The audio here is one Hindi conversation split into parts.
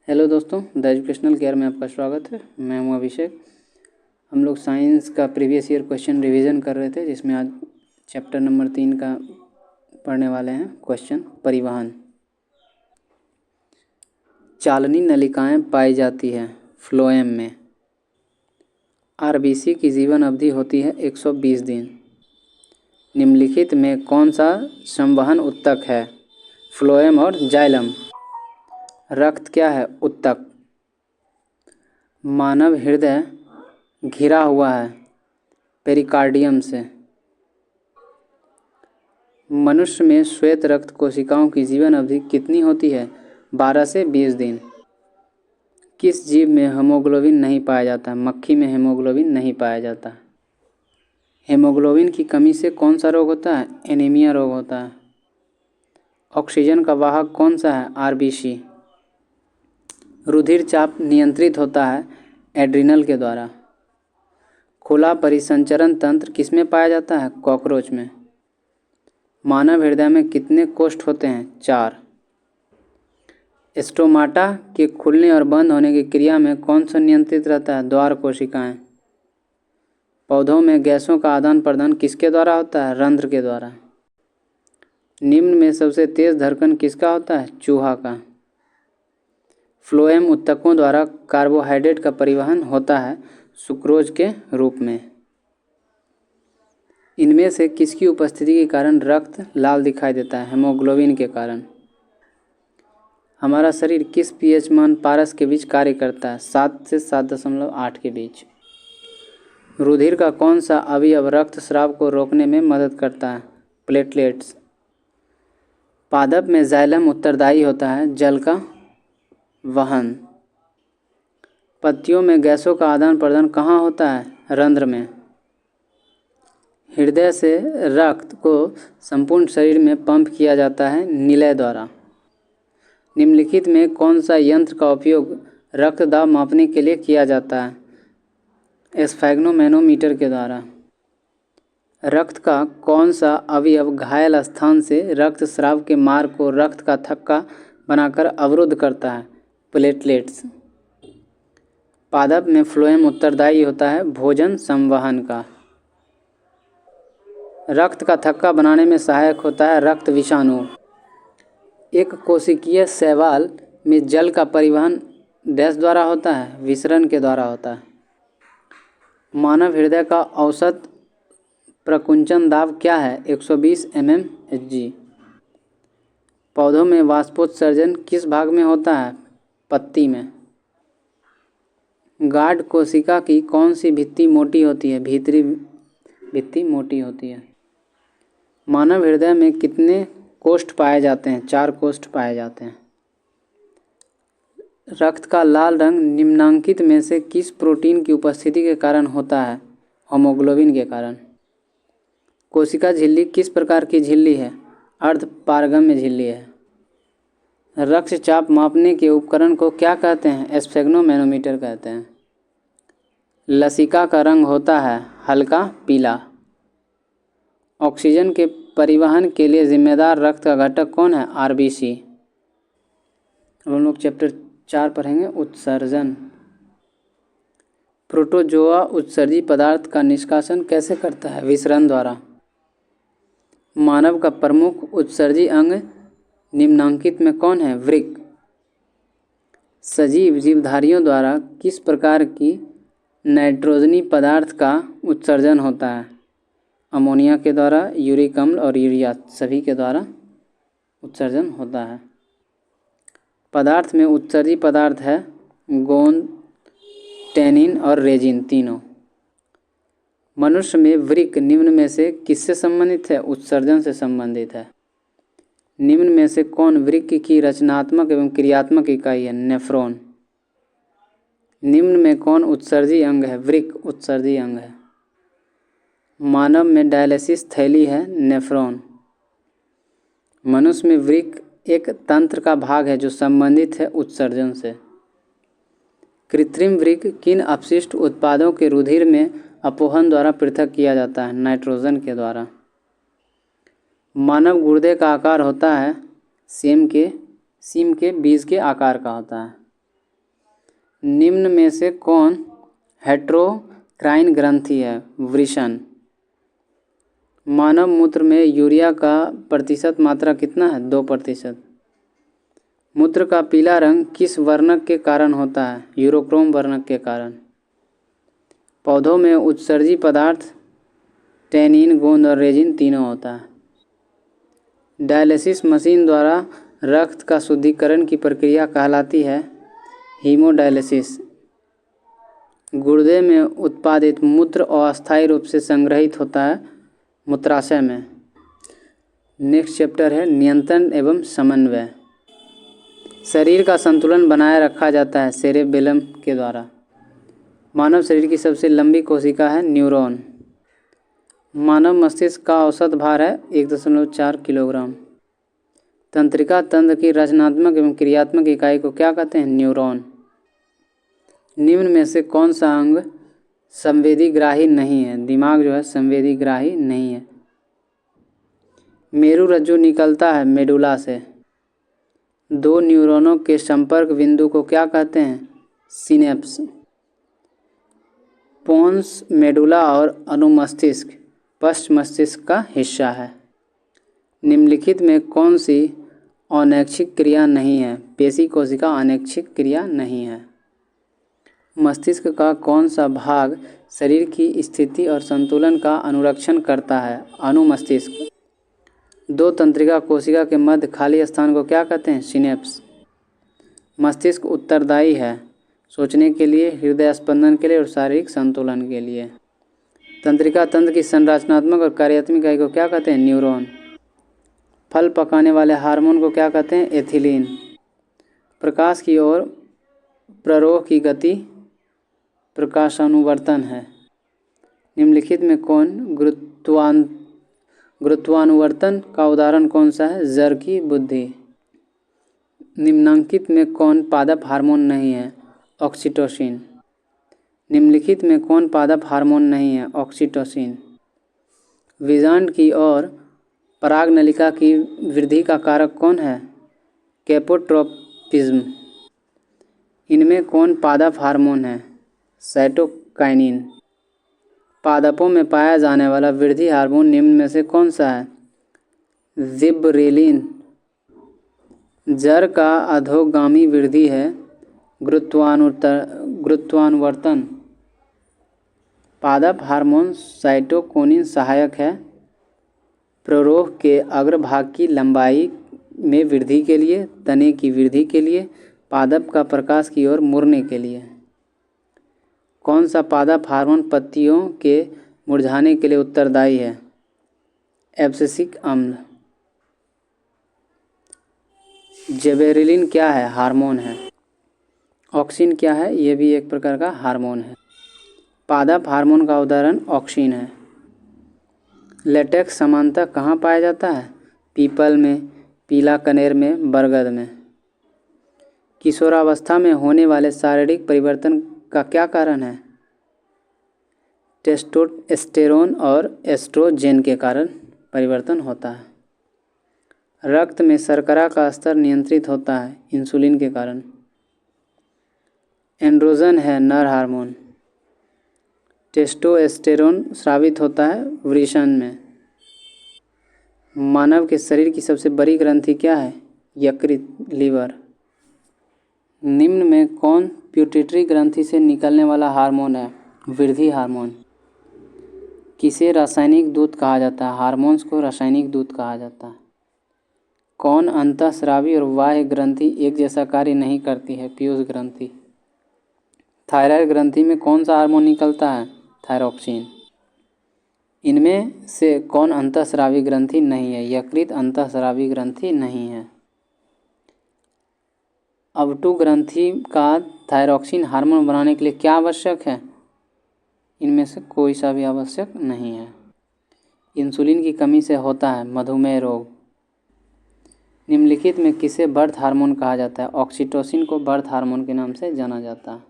हेलो दोस्तों, द एजुकेशनल केयर में आपका स्वागत है। मैं हूं अभिषेक। हम लोग साइंस का प्रीवियस ईयर क्वेश्चन रिवीजन कर रहे थे, जिसमें आज चैप्टर नंबर 3 का पढ़ने वाले हैं। क्वेश्चन परिवहन। चालनी नलिकाएं पाई जाती है फ्लोएम में। आरबीसी की जीवन अवधि होती है 120 दिन। निम्नलिखित में कौन सा संवहन उत्तक है? फ्लोएम और जाइलम। रक्त क्या है? उत्तक। मानव हृदय घिरा हुआ है पेरिकार्डियम से। मनुष्य में श्वेत रक्त कोशिकाओं की जीवन अवधि कितनी होती है? 12 से 20 दिन। किस जीव में हेमोग्लोबिन नहीं पाया जाता? मक्खी में हेमोग्लोबिन नहीं पाया जाता। हेमोग्लोबिन की कमी से कौन सा रोग होता है? एनीमिया रोग होता है। ऑक्सीजन का वाहक कौन सा है? आरबीसी। रुधिर चाप नियंत्रित होता है एड्रिनल के द्वारा। खुला परिसंचरण तंत्र किसमें पाया जाता है? कॉकरोच में। मानव हृदय में कितने कोष्ठ होते हैं? 4। स्टोमाटा के खुलने और बंद होने की क्रिया में कौन सा नियंत्रित रहता है? द्वार कोशिकाएं। पौधों में गैसों का आदान प्रदान किसके द्वारा होता है? रंध्र के द्वारा। निम्न में सबसे तेज धड़कन किसका होता है? चूहा का। फ्लोएम उत्तकों द्वारा कार्बोहाइड्रेट का परिवहन होता है सुक्रोज के रूप में। इनमें से किसकी उपस्थिति के कारण रक्त लाल दिखाई देता है? हेमोग्लोबिन के कारण। हमारा शरीर किस पीएच मान पारस के बीच कार्य करता है? 7 से 7.8 के बीच। रुधिर का कौन सा अवयव रक्तस्राव को रोकने में मदद करता है? प्लेटलेट्स। पादप में जाइलम उत्तरदायी होता है जल का वहन। पत्तियों में गैसों का आदान प्रदान कहाँ होता है? रंध्र में। हृदय से रक्त को संपूर्ण शरीर में पंप किया जाता है निलय द्वारा। निम्नलिखित में कौन सा यंत्र का उपयोग रक्त दाब मापने के लिए किया जाता है? स्फैग्नोमैनोमीटर के द्वारा। रक्त का कौन सा अवयव घायल स्थान से रक्त स्राव के मार्ग को रक्त का थक्का बनाकर अवरुद्ध करता है? प्लेटलेट्स। पादप में फ्लोएम उत्तरदायी होता है भोजन संवहन का। रक्त का थक्का बनाने में सहायक होता है रक्त विषाणु। एक कोशिकीय शैवाल में जल का परिवहन डैश द्वारा होता है? विसरण के द्वारा होता है। मानव हृदय का औसत प्रकुंचन दाब क्या है? 120 mmHg। पौधों में वाष्पोत्सर्जन किस भाग में होता है? पत्ती में। गार्ड कोशिका की कौन सी भित्ति मोटी होती है? भीतरी भित्ति मोटी होती है। मानव हृदय में कितने कोष्ठ पाए जाते हैं? 4 कोष्ठ पाए जाते हैं। रक्त का लाल रंग निम्नांकित में से किस प्रोटीन की उपस्थिति के कारण होता है? हेमोग्लोबिन के कारण। कोशिका झिल्ली किस प्रकार की झिल्ली है? अर्धपारगम्य झिल्ली है। रक्तचाप मापने के उपकरण को क्या कहते हैं? स्फैग्नोमैनोमीटर कहते हैं। लसिका का रंग होता है हल्का पीला। ऑक्सीजन के परिवहन के लिए जिम्मेदार रक्त का घटक कौन है? आरबीसी। अब हम लोग चैप्टर 4 पढ़ेंगे, उत्सर्जन। प्रोटोजोआ उत्सर्जी पदार्थ का निष्कासन कैसे करता है? विसरण द्वारा। मानव का प्रमुख उत्सर्जी अंग निम्नांकित में कौन है? वृक्क। सजीव जीवधारियों द्वारा किस प्रकार की नाइट्रोजनी पदार्थ का उत्सर्जन होता है? अमोनिया के द्वारा, यूरिक अम्ल और यूरिया सभी के द्वारा उत्सर्जन होता है। पदार्थ में उत्सर्जी पदार्थ है गोंद, टैनिन और रेजिन तीनों। मनुष्य में वृक्क निम्न में से किससे संबंधित है? उत्सर्जन से संबंधित है। निम्न में से कौन वृक्क की रचनात्मक एवं क्रियात्मक इकाई है? नेफ्रॉन। निम्न में कौन उत्सर्जी अंग है? वृक्क उत्सर्जी अंग है। मानव में डायलिसिस थैली है नेफ्रॉन। मनुष्य में वृक्क एक तंत्र का भाग है जो संबंधित है उत्सर्जन से। कृत्रिम वृक्क किन अपशिष्ट उत्पादों के रुधिर में अपोहन द्वारा पृथक किया जाता है? नाइट्रोजन के द्वारा। मानव गुर्दे का आकार होता है सीम के बीज के आकार का होता है। निम्न में से कौन हेटेरोक्राइन ग्रंथि है? वृषण। मानव मूत्र में यूरिया का प्रतिशत मात्रा कितना है? 2%। मूत्र का पीला रंग किस वर्णक के कारण होता है? यूरोक्रोम वर्णक के कारण। पौधों में उत्सर्जी पदार्थ टैनिन, गोंद और रेजिन तीनों होता है। डायलिसिस मशीन द्वारा रक्त का शुद्धिकरण की प्रक्रिया कहलाती है हीमोडायलिसिस। गुर्दे में उत्पादित मूत्र अस्थायी रूप से संग्रहित होता है मूत्राशय में। नेक्स्ट चैप्टर है नियंत्रण एवं समन्वय। शरीर का संतुलन बनाए रखा जाता है सेरेबेलम के द्वारा। मानव शरीर की सबसे लंबी कोशिका है न्यूरॉन। मानव मस्तिष्क का औसत भार है 1.4 किलोग्राम। तंत्रिका तंत्र की रचनात्मक एवं क्रियात्मक इकाई को क्या कहते हैं? न्यूरॉन। निम्न में से कौन सा अंग संवेदीग्राही नहीं है? दिमाग जो है संवेदीग्राही नहीं है। मेरुरज्जु निकलता है मेडुला से। दो न्यूरॉनों के संपर्क बिंदु को क्या कहते हैं? सिनेप्स। पोन्स मेडुला और अनुमस्तिष्क पश्च मस्तिष्क का हिस्सा है। निम्नलिखित में कौन सी अनैच्छिक क्रिया नहीं है? पेशी कोशिका अनैच्छिक क्रिया नहीं है। मस्तिष्क का कौन सा भाग शरीर की स्थिति और संतुलन का अनुरक्षण करता है? अनुमस्तिष्क। दो तंत्रिका कोशिका के मध्य खाली स्थान को क्या कहते हैं? सिनेप्स। मस्तिष्क उत्तरदायी है सोचने के लिए, हृदय स्पंदन के लिए और शारीरिक संतुलन के लिए। तंत्रिका तंत्र की संरचनात्मक और कार्यात्मक इकाई को क्या कहते हैं? न्यूरॉन। फल पकाने वाले हार्मोन को क्या कहते हैं? एथिलीन। प्रकाश की ओर प्ररोह की गति प्रकाशानुवर्तन है। निम्नलिखित में कौन गुरुत्वानुवर्तन का उदाहरण कौन सा है? जर की बुद्धि। निम्नांकित में कौन पादप हार्मोन नहीं है? ऑक्सीटोसिन। निम्नलिखित में कौन पादप हार्मोन नहीं है? ऑक्सीटोसिन। विजांड की ओर पराग नलिका की वृद्धि का कारक कौन है? कैपोट्रोपिज्म। इनमें कौन पादप हार्मोन है? साइटोकाइनिन। पादपों में पाया जाने वाला वृद्धि हार्मोन निम्न में से कौन सा है? जिबरेलिन। जर का अधोगामी वृद्धि है गुरुत्वानुवर्तन। पादप हार्मोन साइटोकिनिन सहायक है प्ररोह के अग्रभाग की लंबाई में वृद्धि के लिए, तने की वृद्धि के लिए, पादप का प्रकाश की ओर मुड़ने के लिए। कौन सा पादप हार्मोन पत्तियों के मुरझाने के लिए उत्तरदायी है? एब्सिसिक अम्ल। जिबरेलिन क्या है? हार्मोन है। ऑक्सिन क्या है? ये भी एक प्रकार का हार्मोन है। पादप हार्मोन का उदाहरण ऑक्सिन है। लेटेक्स सामान्यतः कहाँ पाया जाता है? पीपल में, पीला कनेर में, बरगद में। किशोरावस्था में होने वाले शारीरिक परिवर्तन का क्या कारण है? टेस्टोस्टेरोन और एस्ट्रोजेन के कारण परिवर्तन होता है। रक्त में शर्करा का स्तर नियंत्रित होता है इंसुलिन के कारण। एंड्रोजन है नर हार्मोन। टेस्टोस्टेरोन स्रावित होता है वृषण में। मानव के शरीर की सबसे बड़ी ग्रंथि क्या है? यकृत, लीवर। निम्न में कौन प्यूटिटरी ग्रंथि से निकलने वाला हार्मोन है? वृद्धि हार्मोन। किसे रासायनिक दूत कहा जाता है? हार्मोन्स को रासायनिक दूत कहा जाता है। कौन अंतःस्रावी और बाह्य ग्रंथि एक जैसा कार्य नहीं करती है? पीयूष ग्रंथि। थायराइड ग्रंथि में कौन सा हार्मोन निकलता है? थायरोक्सिन। इनमें से कौन अंतःस्रावी ग्रंथि नहीं है? यकृत अंतःस्रावी ग्रंथि नहीं है। अवटु ग्रंथि का थायरोक्सिन हार्मोन बनाने के लिए क्या आवश्यक है? इनमें से कोई सा भी आवश्यक नहीं है। इंसुलिन की कमी से होता है मधुमेह रोग। निम्नलिखित में किसे बर्थ हार्मोन कहा जाता है? ऑक्सीटोसिन को बर्थ हार्मोन के नाम से जाना जाता है।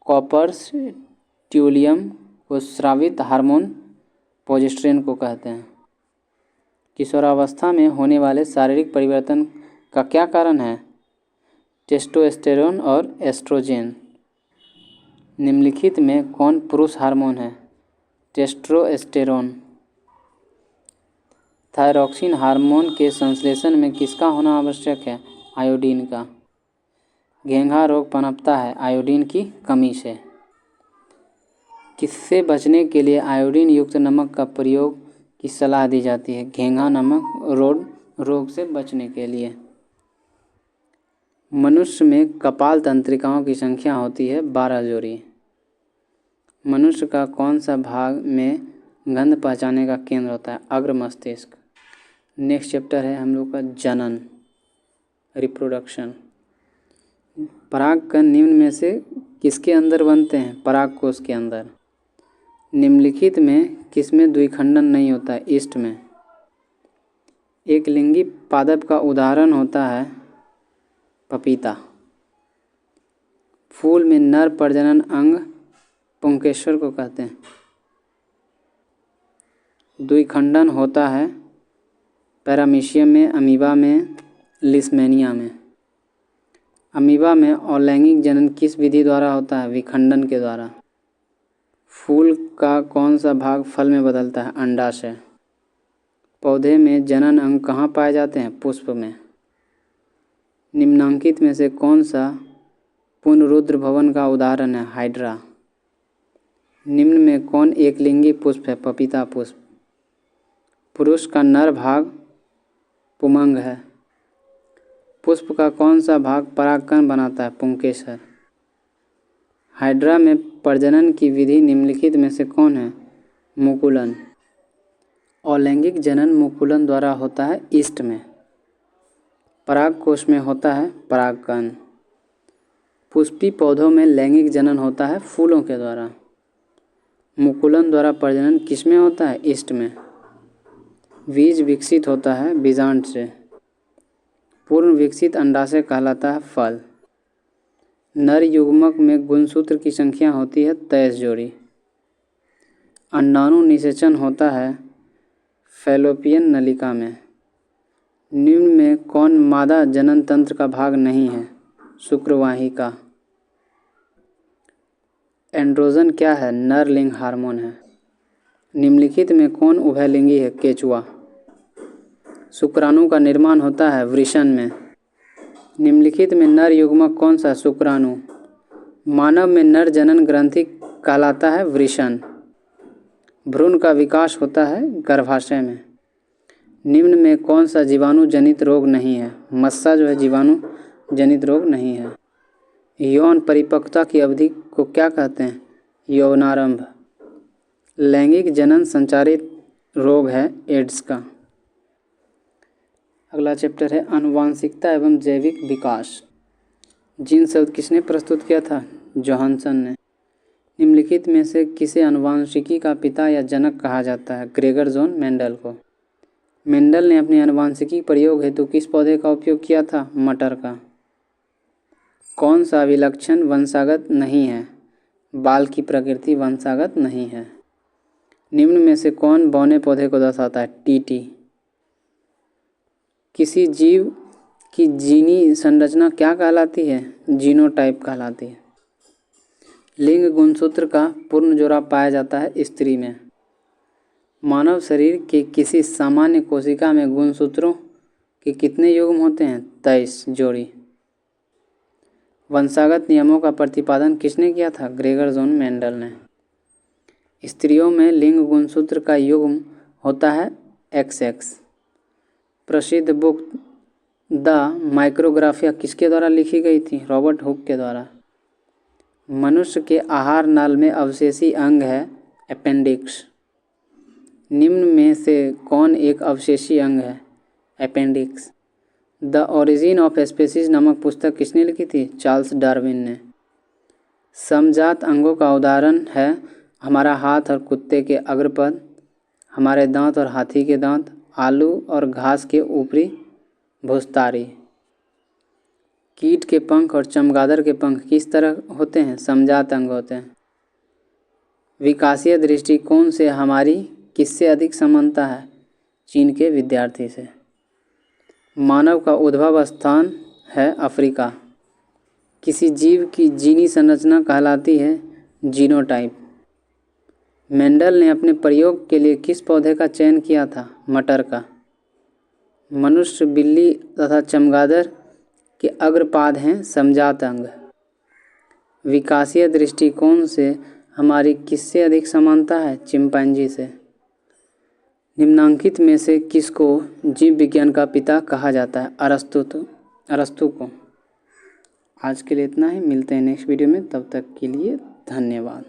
कॉपर्स ट्यूलियम को स्रावित हार्मोन प्रोजेस्टेरोन को कहते हैं। किशोरावस्था में होने वाले शारीरिक परिवर्तन का क्या कारण है? टेस्टोस्टेरोन और एस्ट्रोजेन। निम्नलिखित में कौन पुरुष हार्मोन है? टेस्टोस्टेरोन। थायरॉक्सिन हार्मोन के संश्लेषण में किसका होना आवश्यक है? आयोडीन का। घेंघा रोग पनपता है आयोडीन की कमी से। किससे बचने के लिए आयोडीन युक्त नमक का प्रयोग की सलाह दी जाती है? घेंघा नमक रोग से बचने के लिए। मनुष्य में कपाल तंत्रिकाओं की संख्या होती है 12 जोड़ी। मनुष्य का कौन सा भाग में गंध पहचानने का केंद्र होता है? अग्र मस्तिष्क। नेक्स्ट चैप्टर है हम लोग का जनन, रिप्रोडक्शन। परागकण निम्न में से किसके अंदर बनते हैं? परागकोश के अंदर। निम्नलिखित में किसमें द्विखंडन नहीं होता है? ईस्ट में। एक लिंगी पादप का उदाहरण होता है पपीता। फूल में नर प्रजनन अंग पुंकेसर को कहते हैं। द्विखंडन होता है पैरामीशियम में, अमीबा में, लिस्मेनिया में। अमीबा में अलैंगिक जनन किस विधि द्वारा होता है? विखंडन के द्वारा। फूल का कौन सा भाग फल में बदलता है? अंडाशय। पौधे में जनन अंग कहाँ पाए जाते हैं? पुष्प में। निम्नांकित में से कौन सा पुनरुद्र भवन का उदाहरण है? हाइड्रा। निम्न में कौन एक लिंगी पुष्प है? पपीता पुष्प। पुरुष का नर भाग पुमंग है। पुष्प का कौन सा भाग परागकण बनाता है? पुंकेसर। हाइड्रा में प्रजनन की विधि निम्नलिखित में से कौन है? मुकुलन। अलैंगिक जनन मुकुलन द्वारा होता है ईस्ट में। परागकोश में होता है परागकण। पुष्पी पौधों में लैंगिक जनन होता है फूलों के द्वारा। मुकुलन द्वारा प्रजनन किसमें होता है? ईस्ट में। बीज विकसित होता है बीजांड से। पूर्ण विकसित अंडाशय कहलाता है फल। नर युग्मक में गुणसूत्र की संख्या होती है 23 जोड़ी। अंडाणु निषेचन होता है फैलोपियन नलिका में। निम्न में कौन मादा जनन तंत्र का भाग नहीं है? शुक्रवाहिका। एंड्रोजन क्या है? नर लिंग हार्मोन है। निम्नलिखित में कौन उभयलिंगी है? केचुआ। शुक्राणु का निर्माण होता है वृषण में। निम्नलिखित में नर युग्मक कौन सा? शुक्राणु। मानव में नर जनन ग्रंथि कहलाता है वृषण। भ्रूण का विकास होता है गर्भाशय में। निम्न में कौन सा जीवाणु जनित रोग नहीं है? मस्सा जो है जीवाणु जनित रोग नहीं है। यौन परिपक्वता की अवधि को क्या कहते हैं? यौवनारंभ। लैंगिक जनन संचारित रोग है एड्स का। अगला चैप्टर है आनुवांशिकता एवं जैविक विकास। जीन शब्द किसने प्रस्तुत किया था? जोहानसन ने। निम्नलिखित में से किसे आनुवांशिकी का पिता या जनक कहा जाता है? ग्रेगर जॉन मेंडल को। मेंडल ने अपने आनुवांशिकी प्रयोग हेतु किस पौधे का उपयोग किया था? मटर का। कौन सा विलक्षण वंशागत नहीं है? बाल की प्रकृति वंशागत नहीं है। निम्न में से कौन बौने पौधे को दर्शाता है? टीटी। किसी जीव की जीनी संरचना क्या कहलाती है? जीनोटाइप कहलाती है। लिंग गुणसूत्र का पूर्ण जोड़ा पाया जाता है स्त्री में। मानव शरीर के किसी सामान्य कोशिका में गुणसूत्रों के कितने युग्म होते हैं? 23 जोड़ी। वंशागत नियमों का प्रतिपादन किसने किया था? ग्रेगर जॉन मेंडल ने। स्त्रियों में लिंग गुणसूत्र का युग्म होता है XX। प्रसिद्ध बुक द माइक्रोग्राफिया किसके द्वारा लिखी गई थी? रॉबर्ट हुक के द्वारा। मनुष्य के आहार नाल में अवशेषी अंग है अपेंडिक्स। निम्न में से कौन एक अवशेषी अंग है? Appendix. The origin of species नामक पुस्तक किसने लिखी थी? चार्ल्स डार्विन ने। समजात अंगों का उदाहरण है हमारा हाथ और कुत्ते के अग्रपद, हमारे दांत और हाथी के दांत, आलू और घास के ऊपरी भुस्तारी। कीट के पंख और चमगादड़ के पंख किस तरह होते हैं? समजात अंग होते हैं। विकासीय दृष्टिकोण से हमारी किससे अधिक समानता है? चीन के विद्यार्थी से। मानव का उद्भव स्थान है अफ्रीका। किसी जीव की जीनी संरचना कहलाती है जीनोटाइप। मेंडल ने अपने प्रयोग के लिए किस पौधे का चयन किया था? मटर का। मनुष्य, बिल्ली तथा चमगादड़ के अग्रपाद हैं समजात अंग। विकासीय दृष्टिकोण से हमारी किससे अधिक समानता है? चिंपैंजी से। निम्नांकित में से किसको जीव विज्ञान का पिता कहा जाता है? अरस्तु को। आज के लिए इतना ही, मिलते हैं नेक्स्ट वीडियो में, तब तक के लिए धन्यवाद।